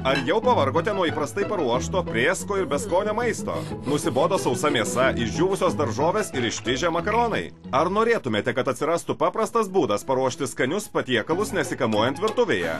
Ar jau pavargote nuo įprastai paruošto, prėsko ir beskonio maisto? Nusibodo sausa mėsa, išdžiūvusios daržovės ir ištižę makaronai? Ar norėtumėte, kad atsirastų paprastas būdas paruošti skanius patiekalus nesikamuojant virtuvėje?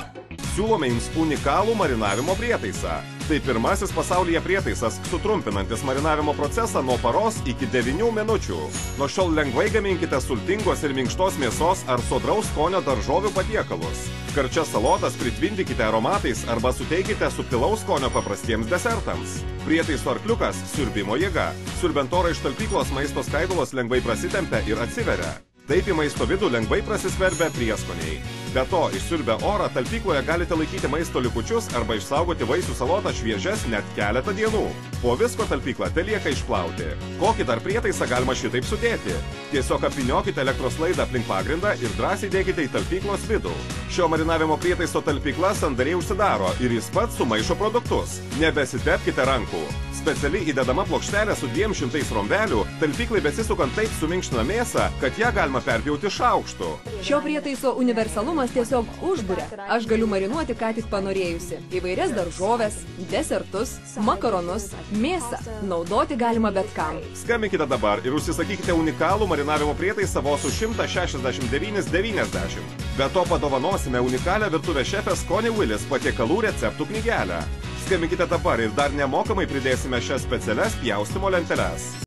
Siūlome jums unikalų marinavimo prietaisą. Tai pirmasis pasaulyje prietaisas, sutrumpinantis marinavimo procesą nuo paros iki 9 minučių. Nuo šiol lengvai gaminkite sultingos ir minkštos mėsos ar sodraus skonio daržovių patiekalus. Karčias salotas pritvindykite aromatais arba suteikite subtilaus skonio paprastiems desertams. Prietaiso arkliukas – siurbimo jėga. Siurbiant orą iš talpyklos maisto skaidulos lengvai prasitempia ir atsiveria. Taip į maisto vidų lengvai prasiskverbia prieskoniai. Be to, išsiurbę orą talpykloje galite laikyti maisto likučius arba išsaugoti vaisių salotą šviežias net keletą dienų. Po visko talpyklą telieka išplauti. Kokį dar prietaisą galima šitaip sudėti? Tiesiog apvyniokite elektros laidą aplink pagrindą ir drąsiai dėkite į talpyklos vidų. Šio marinavimo prietaiso talpykla sandariai užsidaro ir jis pats sumaišo produktus. Nebesitepkite rankų. Speciali įdedama plokštelė su 200 rombelių, talpyklai besisukant taip suminkština mėsą, kad ją galima perpjauti šaukštu. Šio prietaiso universalumas tiesiog užburia. Aš galiu marinuoti ką tik panorėjusi. Įvairias daržoves, desertus, makaronus, mėsą. Naudoti galima bet kam. Skambinkite dabar ir užsisakykite unikalų marinavimo prietaisą vos už 169,90. Be to padovanosime unikalią virtuvės šefės Connie Willis patiekalų receptų knygelę. Skambinkite dabar ir dar nemokamai pridėsime šias specialias pjaustymo lenteles.